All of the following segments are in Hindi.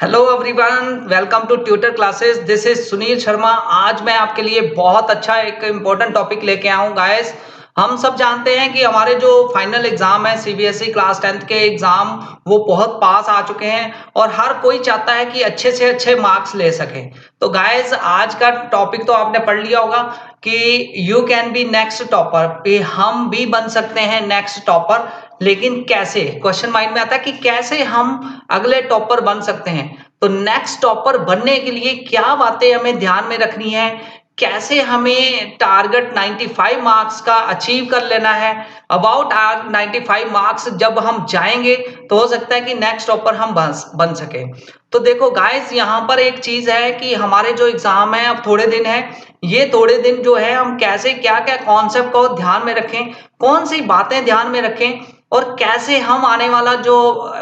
Hello everyone, welcome to tutor classes. This is Sunil Sharma. आज मैं आपके लिए बहुत अच्छा एक इम्पोर्टेंट टॉपिक लेके आया हूँ गाइस। हम सब जानते हैं कि हमारे जो फाइनल एग्जाम है सीबीएसई क्लास 10th के एग्जाम वो बहुत पास आ चुके हैं और हर कोई चाहता है कि अच्छे से अच्छे मार्क्स ले सके। तो गाइस आज का टॉपिक तो आपने पढ़ लिया होगा कि you can be next topper, पे हम भी बन सकते हैं नेक्स्ट टॉपर। लेकिन कैसे, क्वेश्चन माइंड में आता है कि कैसे हम अगले टॉपर बन सकते हैं। तो नेक्स्ट टॉपर बनने के लिए क्या बातें हमें ध्यान में रखनी है, कैसे हमें टारगेट 95 मार्क्स का अचीव कर लेना है। अबाउट आर 95 मार्क्स जब हम जाएंगे तो हो सकता है कि नेक्स्ट टॉपर हम बन सके। तो देखो गाइस, यहाँ पर एक चीज है कि हमारे जो एग्जाम है अब थोड़े दिन है, ये थोड़े दिन जो है हम कैसे क्या क्या कॉन्सेप्ट को ध्यान में रखें, कौन सी बातें ध्यान में रखें और कैसे हम आने वाला जो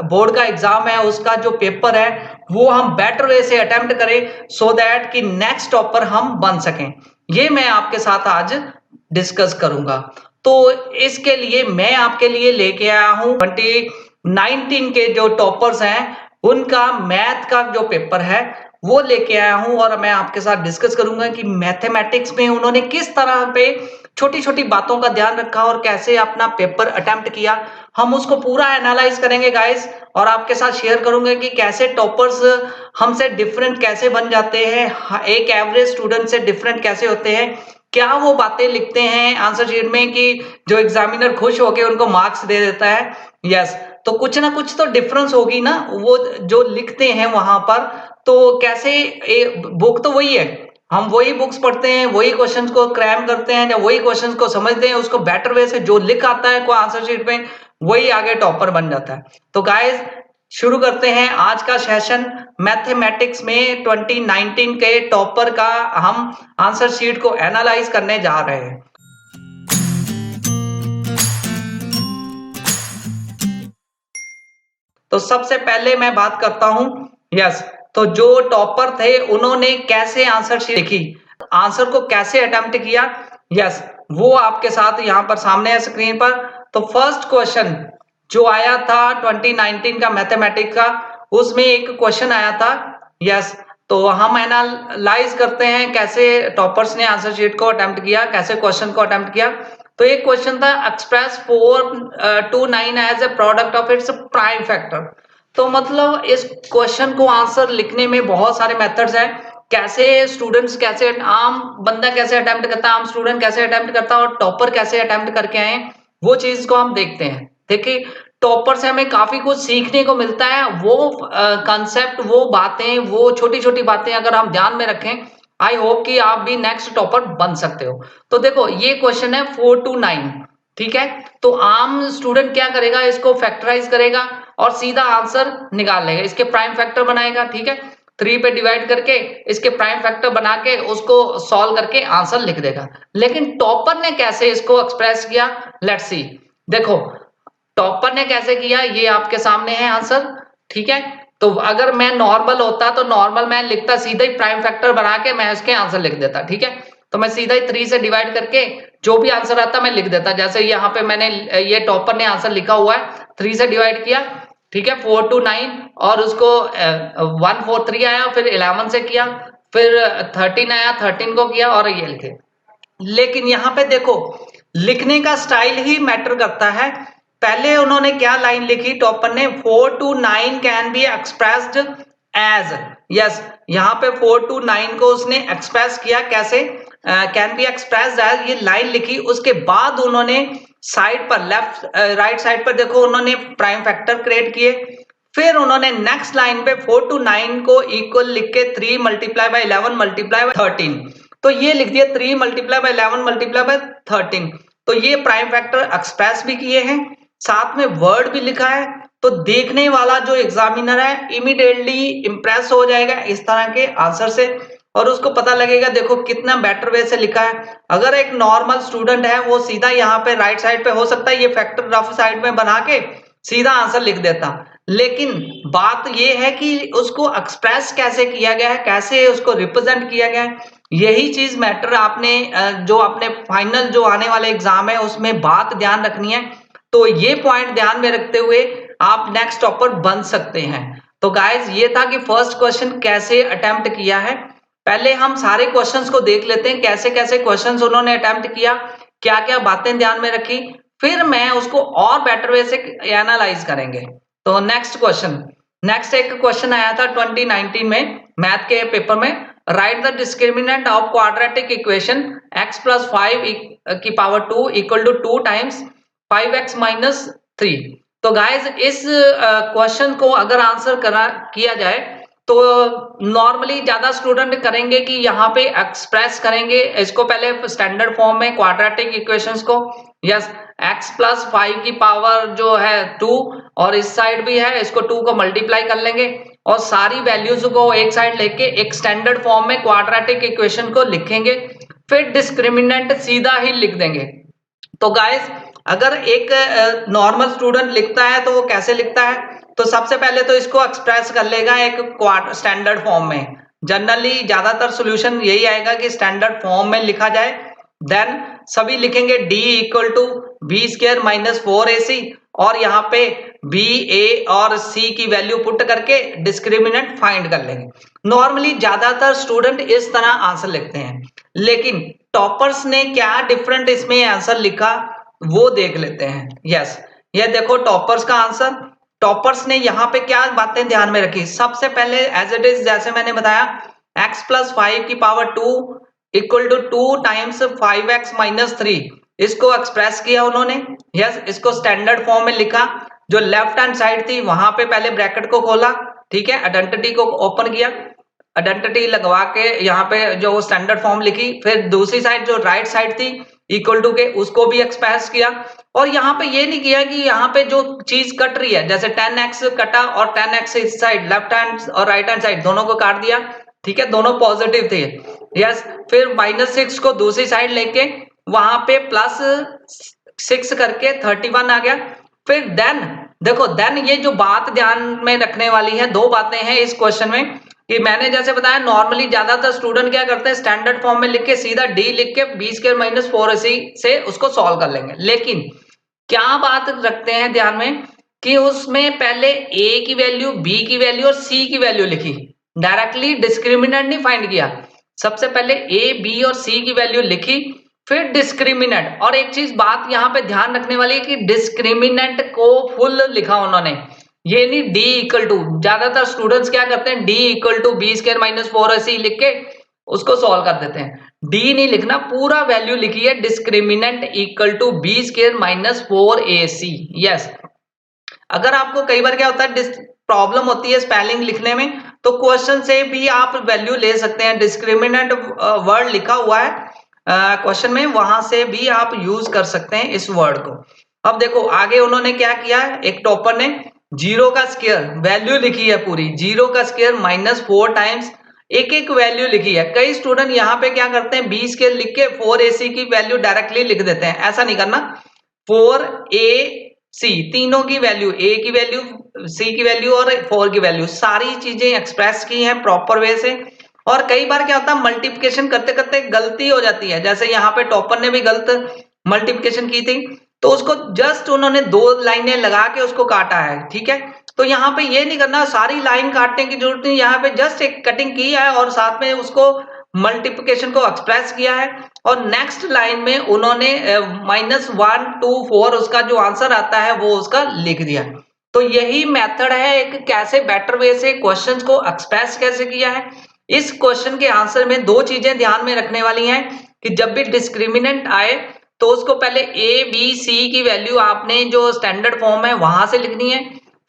बोर्ड का एग्जाम है उसका जो पेपर है वो हम बेटर वे से अटेम्प्ट करें सो दैट कि नेक्स्ट टॉपर हम बन सकें। ये मैं आपके साथ आज डिस्कस करूंगा। तो इसके लिए मैं आपके लिए लेके आया हूं 2019 के जो टॉपर्स हैं उनका मैथ का जो पेपर है वो लेके आया हूं और मैं आपके साथ डिस्कस करूंगा कि मैथमेटिक्स में उन्होंने किस तरह पे छोटी छोटी बातों का ध्यान रखा और कैसे अपना पेपर अटेम्प्ट किया। हम उसको पूरा एनालाइज करेंगे गाइस और आपके साथ शेयर करूंगा कि कैसे टॉपर्स हमसे डिफरेंट कैसे बन जाते हैं, एक एवरेज स्टूडेंट से डिफरेंट कैसे होते हैं, क्या वो बातें लिखते हैं आंसर शीट में कि जो एग्जामिनर खुश होकर उनको मार्क्स दे देता है। यस, तो कुछ ना कुछ तो डिफरेंस होगी ना वो जो लिखते हैं वहां पर। तो कैसे बुक तो वही है, हम वही बुक्स पढ़ते हैं, वही क्वेश्चंस को क्रैम करते हैं या वही क्वेश्चंस को समझते हैं, उसको बेटर वे से जो लिख आता है को आंसर शीट में वही आगे टॉपर बन जाता है। तो गाइस शुरू करते हैं आज का सेशन। मैथमेटिक्स में 2019 के टॉपर का हम आंसर शीट को एनालाइज करने जा रहे हैं। तो सबसे पहले मैं बात करता हूं, यस, तो जो टॉपर थे उन्होंने कैसे आंसर शीट लिखी, आंसर को कैसे अटेम्प्ट किया, यस, वो आपके साथ यहां पर सामने है स्क्रीन पर। तो फर्स्ट क्वेश्चन जो आया था 2019 का मैथमेटिक्स का, उसमें एक क्वेश्चन आया था। यस, तो हम एनालाइज करते हैं कैसे टॉपर्स ने आंसर शीट को अटेम्प्ट किया, कैसे क्वेश्चन को अटेम्प्ट किया। तो एक क्वेश्चन था express 429 as a product of its prime factor. तो मतलब इस क्वेश्चन को आंसर लिखने में बहुत सारे मेथड्स हैं, कैसे स्टूडेंट्स, कैसे आम बंदा कैसे अटेम्प्ट करता है, आम स्टूडेंट कैसे अटेम्प्ट करता है और टॉपर कैसे अटेम्प्ट करके आए, वो चीज को हम देखते हैं। देखिए, टॉपर से हमें काफी कुछ सीखने को मिलता है। वो कंसेप्ट, वो बातें, वो छोटी छोटी बातें अगर हम ध्यान में रखें, आई होप कि आप भी नेक्स्ट टॉपर बन सकते हो। तो देखो ये क्वेश्चन है 429, ठीक है। तो आम स्टूडेंट क्या करेगा, इसको फैक्टराइज करेगा और सीधा आंसर निकाल लेगा, इसके प्राइम फैक्टर बनाएगा, ठीक है। 3 पे डिवाइड करके इसके प्राइम फैक्टर बना के उसको सॉल्व करके आंसर लिख देगा। लेकिन टॉपर ने कैसे इसको एक्सप्रेस किया, लेट्स सी। देखो टॉपर ने कैसे किया, ये आपके सामने है आंसर, ठीक है। तो अगर मैं नॉर्मल होता तो नॉर्मल मैं लिखता, सीधा ही प्राइम फैक्टर बना के मैं इसके आंसर लिख देता, ठीक है। तो मैं सीधा ही 3 से डिवाइड करके जो भी आंसर आता मैं लिख देता। जैसे यहाँ पे मैंने, ये टॉपर ने आंसर लिखा हुआ है, 3 से डिवाइड किया, ठीक है, 4 to 9 और उसको 1 4 3 आया, फिर 11 से किया, फिर 13 आया, 13 को किया और ये लिखे। लेकिन यहाँ पे देखो लिखने का स्टाइल ही मैटर करता है। पहले उन्होंने क्या लाइन लिखी टॉपर ने, 4 to 9 can be expressed as. Yes, यहाँ पे 4 to 9 को उसने एक्सप्रेस किया कैसे, कैन बी एक्सप्रेस्ड एज, ये लाइन लिखी। उसके बाद उन्होंने साइड पर लेफ्ट राइट साइड पर देखो उन्होंने प्राइम फैक्टर क्रिएट किए। फिर उन्होंने नेक्स्ट लाइन पे 4 to 9 को इक्वल लिख के 3 मल्टीप्लाई बाय 11 मल्टीप्लाई बाय 13, तो ये लिख दिया 3 मल्टीप्लाई बाय 11 मल्टीप्लाई बाय 13। तो ये प्राइम फैक्टर एक्सप्रेस भी किए हैं, साथ में वर्ड भी लिखा है। तो देखने वाला जो एग्जामिनर है इमीडिएटली इंप्रेस हो जाएगा इस तरह के आंसर से और उसको पता लगेगा देखो कितना बेटर वे से लिखा है। अगर एक नॉर्मल स्टूडेंट है वो सीधा यहाँ पे राइट साइड पे हो सकता है ये फैक्टर रफ साइड में बना के सीधा आंसर लिख देता, लेकिन बात ये है कि उसको एक्सप्रेस कैसे किया गया है, कैसे उसको रिप्रेजेंट किया गया है, यही चीज मैटर। आपने जो अपने फाइनल जो आने वाले एग्जाम है उसमें बात ध्यान रखनी है। तो ये पॉइंट ध्यान में रखते हुए आप नेक्स्ट टॉपर बन सकते हैं। तो गाइज ये था कि फर्स्ट क्वेश्चन कैसे अटेम्प्ट किया है। पहले हम सारे क्वेश्चंस को देख लेते हैं, कैसे कैसे क्वेश्चंस उन्होंने अटेम्प्ट किया, क्या क्या बातें ध्यान में रखी, फिर मैं उसको और बेटर वे से एनालाइज करेंगे। तो नेक्स्ट एक क्वेश्चन आया था 2019 में मैथ के पेपर में, right the discriminant of quadratic equation x + 5 की power 2 equal to 2 times 5x - 3। तो गाइज इस क्वेश्चन को अगर आंसर किया जाए तो नॉर्मली ज्यादा स्टूडेंट करेंगे कि यहाँ पे एक्सप्रेस करेंगे इसको पहले स्टैंडर्ड फॉर्म में क्वाड्रेटिक इक्वेशंस को। यस, x + 5 की पावर जो है 2 और इस साइड भी है, इसको 2 को मल्टीप्लाई कर लेंगे और सारी वैल्यूज को एक साइड लेके एक स्टैंडर्ड फॉर्म में क्वाड्रेटिक इक्वेशन को लिखेंगे, फिर डिस्क्रिमिनेंट सीधा ही लिख देंगे। तो गाइस अगर एक नॉर्मल स्टूडेंट लिखता है तो वो कैसे लिखता है, तो सबसे पहले तो इसको एक्सप्रेस कर लेगा एक स्टैंडर्ड फॉर्म में। जनरली ज्यादातर सॉल्यूशन यही आएगा कि स्टैंडर्ड फॉर्म में लिखा जाए। देन सभी लिखेंगे d = b² - 4ac और यहाँ पे b, a और c की वैल्यू पुट करके डिस्क्रिमिनेंट फाइंड कर लेंगे। नॉर्मली ज्यादातर स्टूडेंट इस तरह आंसर लिखते हैं, लेकिन टॉपर्स ने क्या डिफरेंट इसमें आंसर लिखा वो देख लेते हैं। यस, ये देखो टॉपर्स का आंसर। टॉपर्स ने यहाँ पे क्या बातें ध्यान में रखी, सबसे पहले एज इट इज जैसे मैंने बताया x + 5 की power 2 equal to 2 times 5x - 3 इसको एक्सप्रेस किया उन्होंने। यस, इसको स्टैंडर्ड फॉर्म में लिखा। जो लेफ्ट हैंड साइड थी वहां पे पहले ब्रैकेट को खोला, ठीक है, आइडेंटिटी को ओपन किया, आइडेंटिटी लगवा के यहाँ पे जो स्टैंडर्ड फॉर्म लिखी, फिर दूसरी साइड जो राइट साइड थी इक्वल टू के उसको भी एक्सप्रेस किया। और यहाँ पे ये नहीं किया कि यहाँ पे जो चीज कट रही है जैसे 10x कटा और 10x इस साइड लेफ्ट हैंड और राइट हैंड साइड दोनों को काट दिया, ठीक है, दोनों पॉजिटिव थे। यस, फिर -6 को दूसरी साइड लेके वहां पे +6 करके 31 आ गया। फिर देन ये जो बात ध्यान में रखने वाली है, दो बातें हैं इस क्वेश्चन में कि मैंने जैसे बताया नॉर्मली ज्यादातर स्टूडेंट क्या करते हैं स्टैंडर्ड फॉर्म में लिख के सीधा d लिख के b² - 4ac से उसको सॉल्व कर लेंगे। लेकिन क्या बात रखते हैं ध्यान में कि उसमें पहले a की वैल्यू, b की वैल्यू और c की वैल्यू लिखी, डायरेक्टली डिस्क्रिमिनेंट नहीं फाइंड किया। सबसे पहले a, b और c की वैल्यू लिखी, फिर डिस्क्रिमिनेंट। और एक चीज बात यहाँ पे ध्यान रखने वाली है कि डिस्क्रिमिनेंट को फुल लिखा उन्होंने, ये नहीं d = ज्यादातर स्टूडेंट्स क्या करते हैं d = b² - 4ac लिख के उसको सॉल्व कर देते हैं। d नहीं लिखना, पूरा वैल्यू लिखी है डिस्क्रिमिनेंट = b² - 4ac। यस, अगर आपको कई बार क्या होता है प्रॉब्लम होती है स्पेलिंग लिखने में, तो क्वेश्चन से भी आप वैल्यू ले सकते हैं। डिस्क्रिमिनेंट वर्ड लिखा हुआ है क्वेश्चन में, वहां से भी आप यूज कर सकते हैं इस वर्ड को। अब देखो आगे उन्होंने क्या किया, एक टॉपर ने 0 का स्क्वायर वैल्यू लिखी है पूरी, 0 का स्क्वायर -4 टाइम्स एक एक वैल्यू लिखी है। कई स्टूडेंट यहाँ पे क्या करते हैं b² लिख के 4ac की वैल्यू डायरेक्टली लिख देते हैं, ऐसा नहीं करना। 4ac तीनों की वैल्यू, a की वैल्यू, c की वैल्यू और 4 की वैल्यू, सारी चीजें एक्सप्रेस की हैं प्रॉपर वे से। और कई बार क्या होता है मल्टीप्लिकेशन करते करते गलती हो जाती है, जैसे यहाँ पे टॉपर ने भी गलत मल्टीप्लिकेशन की थी तो उसको जस्ट उन्होंने 2 लाइनें लगा के उसको काटा है, ठीक है। तो यहाँ पे ये नहीं करना सारी लाइन काटने की जरूरत नहीं, यहाँ पे जस्ट एक कटिंग की है और साथ में उसको मल्टीप्लिकेशन को एक्सप्रेस किया है और नेक्स्ट लाइन में उन्होंने -1 2 4 उसका जो आंसर आता है वो उसका लिख दिया। तो यही मेथड है एक कैसे बेटर वे से क्वेश्चंस को एक्सप्रेस कैसे किया है। इस क्वेश्चन के आंसर में 2 चीजें ध्यान में रखने वाली हैं कि जब भी डिस्क्रिमिनेंट आए तो उसको पहले a, b, c की वैल्यू आपने जो स्टैंडर्ड फॉर्म है वहां से लिखनी है,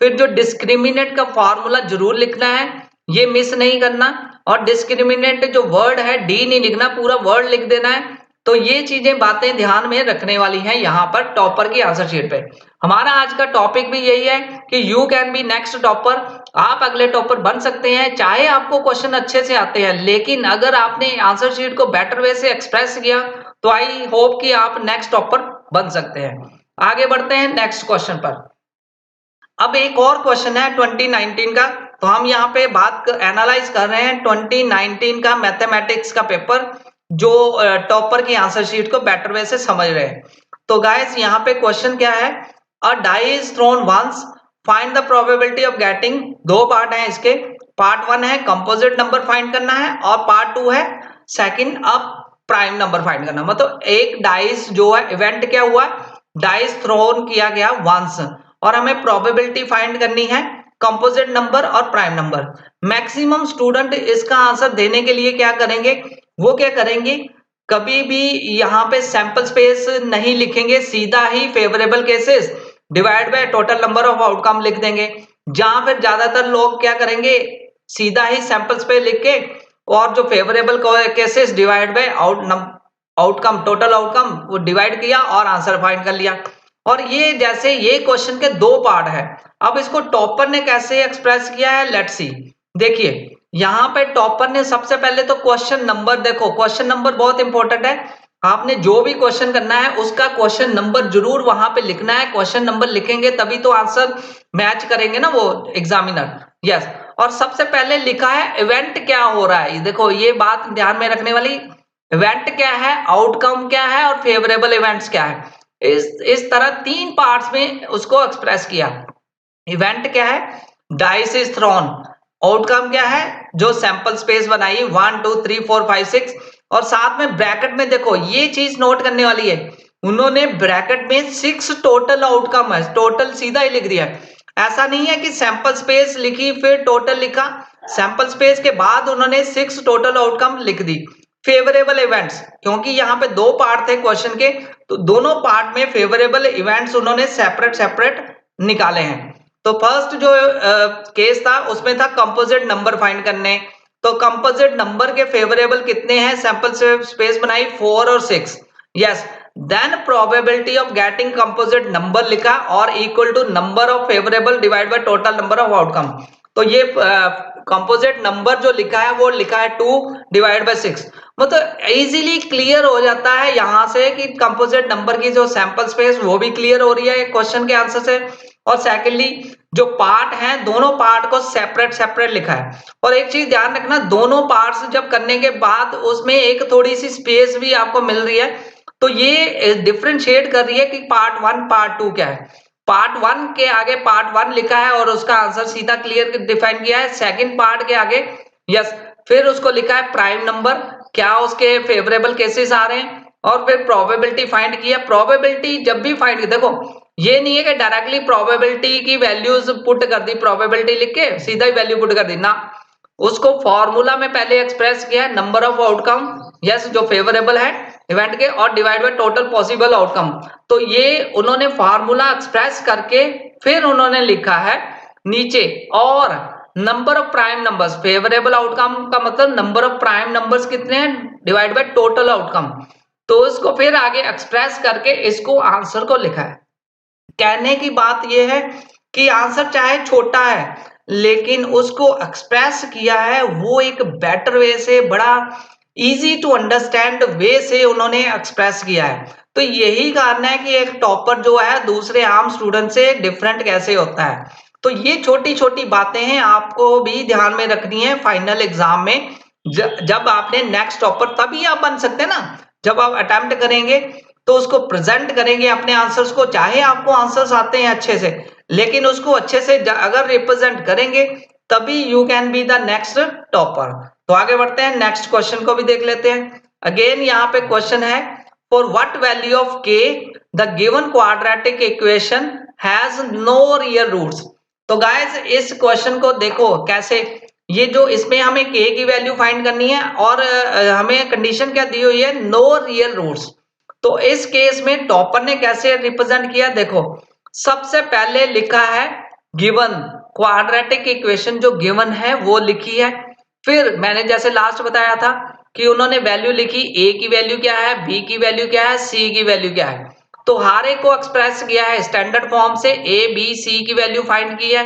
फिर जो डिस्क्रिमिनेंट का फॉर्मूला जरूर लिखना है, ये मिस नहीं करना। और डिस्क्रिमिनेंट जो वर्ड है d नहीं लिखना, पूरा वर्ड लिख देना है। तो ये चीजें बातें ध्यान में रखने वाली हैं यहाँ पर टॉपर की आंसर शीट पे। हमारा आज का टॉपिक भी यही है कि you can be next topper, आप अगले टॉपर बन सकते हैं चाहे आपको क्वेश्चन अच्छे से आते हैं, लेकिन अगर आपने आंसर शीट को बेटर वे से एक्सप्रेस किया तो आई होप कि आप नेक्स्ट टॉपर बन सकते हैं। आगे बढ़ते हैं नेक्स्ट क्वेश्चन पर। अब एक और क्वेश्चन है 2019 का, तो हम यहाँ पे बात एनालाइज कर रहे हैं 2019 का मैथमेटिक्स का पेपर जो टॉपर की आंसर शीट को बेटर वे से समझ रहे हैं। तो गाइस यहाँ पे क्वेश्चन क्या है, a die is thrown once find the probability of getting, दो पार्ट हैं इसके, पार्ट 1 है कंपोजिट नंबर फाइंड करना है और पार्ट 2 है सेकंड अब प्राइम नंबर फाइंड करना। मतलब एक डाइस जो है इवेंट क्या हुआ, डाइस थ्रोन किया गया वंस और हमें प्रोबेबिलिटी फाइंड करनी है कंपोजिट नंबर और प्राइम नंबर। मैक्सिमम स्टूडेंट इसका आंसर देने के लिए क्या करेंगे, वो क्या करेंगे, कभी भी यहाँ पे सैंपल स्पेस नहीं लिखेंगे, सीधा ही favourable cases divide by total number of outcome लिख देंगे। जहां फिर ज्यादातर लोग क्या करेंगे, सीधा ही सैंपल स्पेस लिख के और जो favourable cases divide bye outcome total outcome वो डिवाइड किया और आंसर फाइंड कर लिया। और ये जैसे ये क्वेश्चन के दो पार्ट है। अब इसको टॉपर ने कैसे एक्सप्रेस किया है, लेट्स सी। देखिए यहाँ पे टॉपर ने सबसे पहले तो क्वेश्चन नंबर, देखो क्वेश्चन नंबर बहुत इंपॉर्टेंट है, आपने जो भी क्वेश्चन करना है उसका क्वेश्चन नंबर जरूर वहां पे लिखना है। क्वेश्चन नंबर लिखेंगे तभी तो आंसर मैच करेंगे ना वो एग्जामिनर। यस, और सबसे पहले लिखा है इवेंट क्या हो रहा है। देखो ये बात ध्यान में रखने वाली, इवेंट क्या है, आउटकम क्या है और फेवरेबल इवेंट्स क्या है। इस तरह तीन पार्ट्स में उसको एक्सप्रेस किया। इवेंट क्या है, डाइस इज थ्रोन, आउटकम क्या है, जो सैंपल स्पेस बनाई 1 2 3 4 5 6 और साथ में ब्रैकेट में देखो ये चीज नोट करने वाली है, उन्होंने ब्रैकेट में 6 टोटल आउटकम है, टोटल सीधा ही लिख दिया है। ऐसा नहीं है कि सैंपल स्पेस लिखी फिर टोटल लिखा, सैंपल स्पेस के बाद उन्होंने 6 टोटल आउटकम लिख दी। फेवरेबल इवेंट्स, क्योंकि यहाँ पे दो पार्ट थे क्वेश्चन के, तो दोनों पार्ट में फेवरेबल इवेंट्स उन्होंने सेपरेट सेपरेट निकाले हैं। तो फर्स्ट जो केस था उसमें था कंपोजिट नंबर फाइंड करने, तो कंपोजिट नंबर के फेवरेबल कितने हैं, सैंपल स्पेस बनाई 4 और 6। Yes, then probability of getting composite number लिखा और equal to number of favourable divide by total number of outcome. तो ये कंपोजिट नंबर जो लिखा है वो लिखा है 2 डिवाइड बाय 6। मतलब इजीली क्लियर हो जाता है यहां से कि कंपोजिट नंबर की जो सैंपल स्पेस वो भी क्लियर हो रही है क्वेश्चन के आंसर से, और सेकेंडली जो पार्ट है दोनों पार्ट को सेपरेट सेपरेट लिखा है। और एक चीज ध्यान रखना, दोनों पार्ट्स जब करने के बाद उसमें एक थोड़ी सी स्पेस भी आपको मिल रही है, तो ये डिफरेंशिएट कर रही है कि पार्ट 1 पार्ट 2 क्या है। पार्ट 1 के आगे पार्ट 1 लिखा है और उसका आंसर सीधा क्लियर डिफाइन किया है। सेकंड पार्ट के आगे यस, फिर उसको लिखा है प्राइम नंबर, क्या उसके फेवरेबल केसेस आ रहे हैं, और फिर प्रोबेबिलिटी फाइंड किया। प्रोबेबिलिटी जब भी फाइंड, देखो ये नहीं है कि डायरेक्टली प्रोबेबिलिटी की वैल्यूज पुट कर दी, प्रोबेबिलिटी लिख के सीधा ही वैल्यू पुट कर दी ना, उसको फॉर्मूला में पहले एक्सप्रेस किया है नंबर ऑफ आउटकम, यस जो फेवरेबल है इवेंट के, और divide by total possible outcome. तो ये उन्होंने फार्मूला एक्सप्रेस करके फिर उन्होंने लिखा है नीचे, और number of prime numbers, favourable outcome का मतलब नंबर ऑफ प्राइम नंबर्स कितने हैं डिवाइड बाय टोटल आउटकम। तो इसको फिर आगे एक्सप्रेस करके इसको आंसर को लिखा है। कहने की बात यह है कि आंसर चाहे छोटा है लेकिन उसको एक्सप्रेस किया है वो एक बेटर वे से, बड़ा इजी टू अंडरस्टैंड वे से उन्होंने एक्सप्रेस किया है। तो यही कारण है कि एक टॉपर जो है दूसरे आम स्टूडेंट से डिफरेंट कैसे होता है। तो ये छोटी छोटी बातें हैं, आपको भी ध्यान में रखनी है फाइनल एग्जाम में। जब आपने नेक्स्ट टॉपर तभी आप बन सकते हैं ना, जब आप अटेम्प्ट करेंगे तो उसको प्रेजेंट करेंगे अपने आंसर्स को, चाहे आपको आंसर्स आते हैं अच्छे से, लेकिन उसको अच्छे से अगर रिप्रेजेंट करेंगे तभी you can be the next topper. तो आगे बढ़ते हैं, नेक्स्ट क्वेश्चन को भी देख लेते हैं। अगेन यहाँ पे क्वेश्चन है, for what value of k the given quadratic equation has no real roots. तो गाइस इस क्वेश्चन को देखो कैसे, ये जो इसमें हमें के की वैल्यू फाइंड करनी है और हमें कंडीशन क्या दी हुई है, नो रियल रूट्स। तो इस केस में टॉपर ने कैसे रिप्रेजेंट किया, देखो सबसे पहले लिखा है गिवन क्वाड्रेटिक इक्वेशन जो गिवन है वो लिखी है। फिर मैंने जैसे लास्ट बताया था कि उन्होंने वैल्यू लिखी, ए की वैल्यू क्या है, बी की वैल्यू क्या है, सी की वैल्यू क्या है। तो हर एक को एक्सप्रेस किया है स्टैंडर्ड फॉर्म से, ए बी सी की वैल्यू फाइंड की है।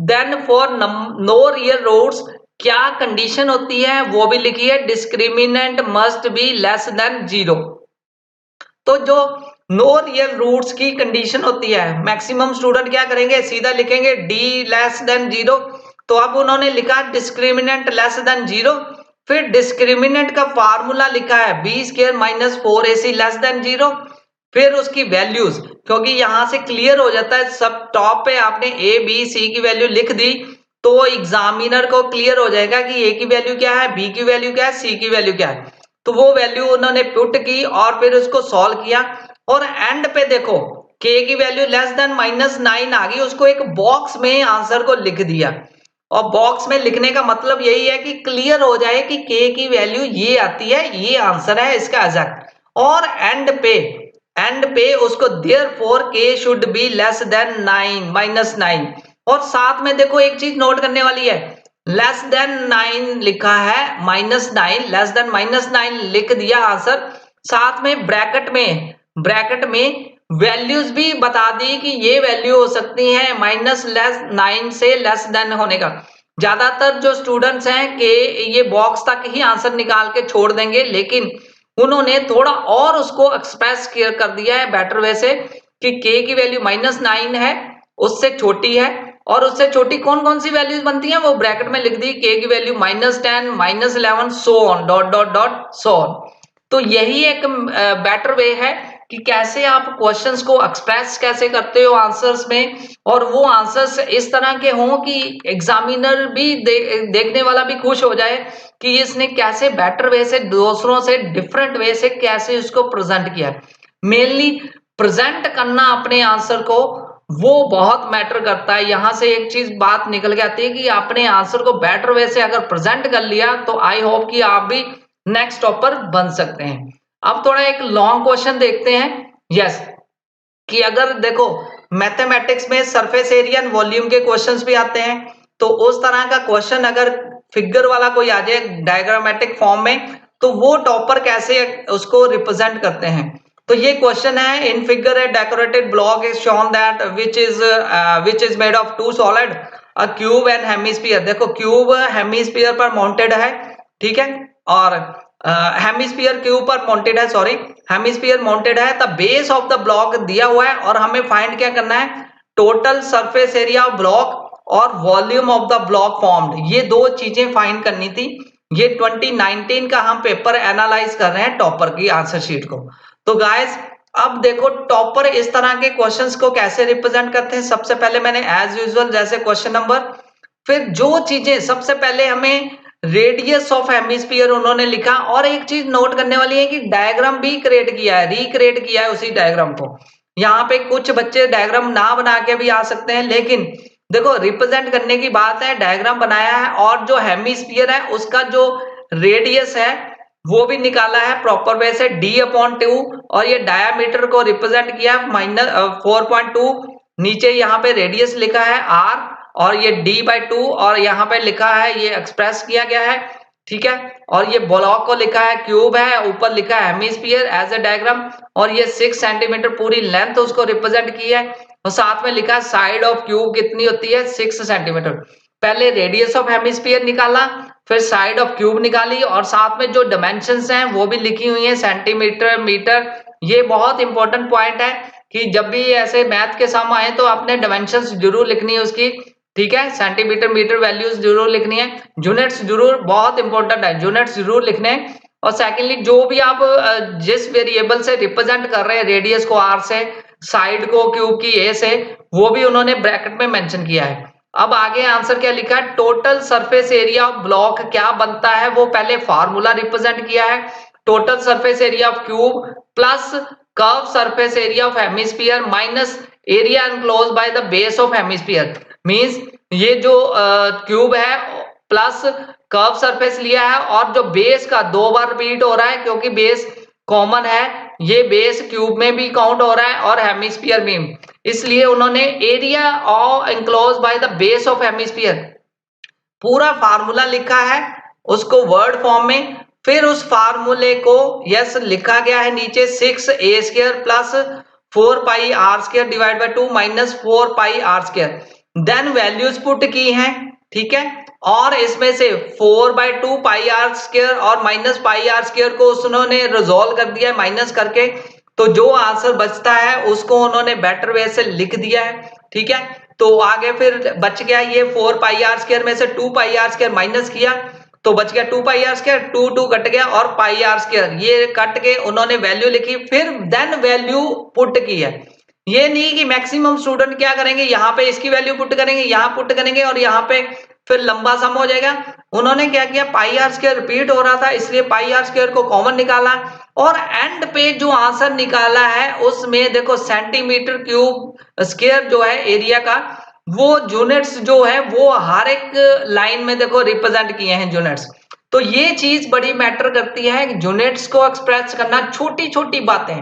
Then for no real roots क्या कंडीशन होती है वो भी लिखी है, discriminant must be less than 0। तो जो नो रियल रूट्स की कंडीशन होती है, मैक्सिमम स्टूडेंट क्या करेंगे, सीधा लिखेंगे डी लेस देन 0। तो अब उन्होंने लिखा डिस्क्रिमिनेंट लेस देन 0, फिर डिस्क्रिमिनेंट का फार्मूला लिखा है b square minus 4ac less than 0, फिर उसकी वैल्यूज, क्योंकि यहां से क्लियर हो जाता है, सब टॉप पे आपने ए बी सी की वैल्यू लिख दी तो एग्जामिनर को क्लियर हो जाएगा कि ए की वैल्यू क्या है, बी की वैल्यू क्या है, सी की वैल्यू क्या है। तो वो वैल्यू उन्होंने पुट की और फिर उसको सॉल्व किया और एंड पे देखो के की वैल्यू लेस देन -9 आ गई, उसको एक बॉक्स में आंसर को लिख दिया। और बॉक्स में लिखने का मतलब यही है कि क्लियर हो जाए कि के की वैल्यू ये आती है, ये आंसर है इसका एग्जैक्ट। और एंड पे उसको देयरफॉर के शुड बी लेस देन -9। और साथ में देखो एक चीज नोट करने वाली है, लेस देन 9 लिखा है, -9 लेस देन -9 लिख दिया आंसर, साथ में ब्रैकेट में वैल्यूज भी बता दी कि ये वैल्यू हो सकती है -9 से लेस देन होने का। ज्यादातर जो स्टूडेंट्स हैं कि ये बॉक्स तक ही आंसर निकाल के छोड़ देंगे, लेकिन उन्होंने थोड़ा और उसको एक्सप्रेस कर दिया है बेटर वे से कि के की वैल्यू -9 है, उससे छोटी है, और उससे छोटी कौन कौन सी वैल्यूज बनती हैं वो ब्रैकेट में लिख दी, के की value -10 -11 so on dot dot dot so on. तो यही एक बेटर वे है कि कैसे आप क्वेश्चंस को एक्सप्रेस कैसे करते हो आंसर्स में, और वो आंसर्स इस तरह के हों कि एग्जामिनर भी देखने वाला भी खुश हो जाए कि इसने कैसे बेटर वे से दूसरों से डिफरेंट वे से कैसे उसको प्रेजेंट किया है। मेनली प्रेजेंट करना अपने आंसर को वो बहुत मैटर करता है। यहां से एक चीज बात निकल के आती है कि अपने आंसर को बेटर वे से अगर प्रेजेंट कर लिया तो आई होप कि आप भी नेक्स्ट टॉपर बन सकते हैं। अब थोड़ा एक लॉन्ग क्वेश्चन देखते हैं। यस, कि अगर देखो मैथमेटिक्स में सरफेस एरिया एंड वॉल्यूम के क्वेश्चंस भी आते हैं, तो उस तरह का क्वेश्चन अगर फिगर वाला कोई आ जाए डायग्रामेटिक फॉर्म में, तो वो टॉपर कैसे उसको रिप्रेजेंट करते हैं। तो ये क्वेश्चन है, in figure a decorated block is shown that which is made of two solid a cube and hemisphere. देखो क्यूब हेमिस्फीयर पर माउंटेड है, ठीक है, और हेमिस्फीयर के ऊपर माउंटेड है, सॉरी हेमिस्फीयर माउंटेड है। The base of the block दिया हुआ है और हमें फाइंड क्या करना है, total surface area of block और volume of the block formed, ये दो चीजें फाइंड करनी थी। ये 2019 का हम पेपर एनालाइज कर रहे हैं टॉपर की आंसर शीट को। तो गाइस अब देखो टॉपर इस तरह के क्वेश्चंस को कैसे रिप्रेजेंट करते हैं। सबसे पहले मैंने एज यूजुअल जैसे क्वेश्चन नंबर, फिर जो चीजें सबसे पहले हमें रेडियस ऑफ हेमिस्फीयर उन्होंने लिखा, और एक चीज नोट करने वाली है कि डायग्राम भी क्रिएट किया है, रिक्रिएट किया है उसी डायग्राम को। यहाँ पे कुछ बच्चे डायग्राम ना बना के भी आ सकते हैं, लेकिन देखो रिप्रेजेंट करने की बात है, डायग्राम बनाया है और जो हेमिस्फीयर है उसका जो रेडियस है वो भी निकाला है प्रॉपर वे से d/2, और ये डायामीटर को रिप्रेजेंट किया -4.2। नीचे यहाँ पे रेडियस लिखा है r और ये d/2, और यहाँ पे लिखा है ये एक्सप्रेस किया गया है, ठीक है। और ये ब्लॉक को लिखा है क्यूब है, ऊपर लिखा है हेमिस्फीयर एज ए डायग्राम, और ये 6 सेंटीमीटर पूरी लेंथ उसको रिप्रेजेंट की है, और साथ में लिखा है साइड ऑफ क्यूब कितनी होती है 6 सेंटीमीटर। पहले रेडियस ऑफ हेमिस्फीयर निकाला, फिर साइड ऑफ क्यूब निकाली, और साथ में जो डायमेंशंस हैं वो भी लिखी हुई हैं, सेंटीमीटर मीटर। ये बहुत इंपॉर्टेंट पॉइंट है कि जब भी ऐसे मैथ के सम आए तो आपने डायमेंशंस जरूर लिखनी है उसकी, ठीक है, सेंटीमीटर मीटर वैल्यूज जरूर लिखनी है, यूनिट्स जरूर, बहुत इंपॉर्टेंट है, यूनिट्स जरूर लिखने हैं। और सेकेंडली जो भी आप जिस वेरिएबल से रिप्रेजेंट कर रहे हैं, रेडियस को आर से, साइड को क्यूब की ए से, वो भी उन्होंने ब्रैकेट में मेंशन किया है। अब आगे आंसर क्या लिखा है, total surface area of block क्या बनता है, वो पहले फार्मूला रिप्रेजेंट किया है, total surface area of cube plus curve surface area of hemisphere minus area enclose by the base of hemisphere. Means ये जो क्यूब है प्लस कर्व सरफेस लिया है, और जो बेस का 2 बार रिपीट हो रहा है क्योंकि बेस कॉमन है, ये बेस क्यूब में भी काउंट हो रहा है और हेमिस्फीयर में, इसलिए उन्होंने area of enclose by the base of hemisphere पूरा फार्मूला लिखा है उसको वर्ड फॉर्म में। फिर उस फार्मूले को यस लिखा गया है नीचे 6a² plus 4πr² divide by 2 minus 4πr²। Then values put की हैं, ठीक है, और इसमें से 4/2 πr² और माइनस πr² को उन्होंने रिजोल्व कर दिया है माइनस करके, तो जो आंसर बचता है उसको उन्होंने बेटर वे से लिख दिया है, ठीक है। तो आगे फिर बच गया ये 4πr² में से 2πr² माइनस किया तो बच गया 2πr², 2 कट गया और πr², ये कट के उन्होंने वैल्यू लिखी, फिर देन वैल्यू पुट की है। ये नहीं कि मैक्सिमम स्टूडेंट क्या करेंगे, यहाँ पे इसकी वैल्यू पुट करेंगे, यहाँ पुट करेंगे और यहाँ पे फिर लंबा सम हो जाएगा। उन्होंने क्या किया, पाई आर स्क्वायर रिपीट हो रहा था इसलिए पाई आर स्क्वायर को कॉमन निकाला और एंड पे जो आंसर निकाला है उसमें देखो सेंटीमीटर क्यूब स्क्वायर जो है एरिया का, वो यूनिट्स जो है वो हर एक लाइन में देखो रिप्रेजेंट किए हैं यूनिट्स। तो ये चीज बड़ी मैटर करती है, यूनिट्स को एक्सप्रेस करना, छोटी छोटी बातें,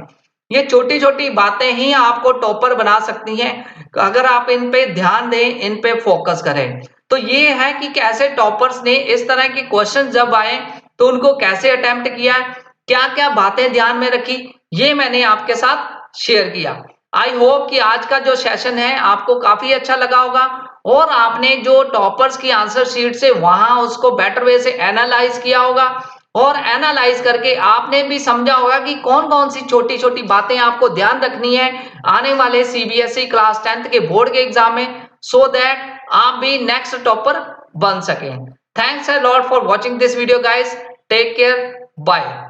ये छोटी छोटी बातें ही आपको टॉपर बना सकती हैं अगर आप इन पे ध्यान दें, इन पे फोकस करें। तो ये है कि कैसे टॉपर्स ने इस तरह के क्वेश्चन जब आए तो उनको कैसे अटेम्प्ट किया, क्या क्या बातें ध्यान में रखी, ये मैंने आपके साथ शेयर किया। आई होप कि आज का जो सेशन है आपको काफी अच्छा लगा होगा और आपने जो टॉपर्स की आंसर शीट से वहां उसको बेटर वे से एनालाइज किया होगा और एनालाइज करके आपने भी समझा होगा कि कौन कौन सी छोटी छोटी बातें आपको ध्यान रखनी है आने वाले सीबीएसई क्लास 10th के बोर्ड के एग्जाम में, सो दैट आप भी नेक्स्ट टॉपर बन सकें। Thanks a lot for watching this video guys, take care, bye.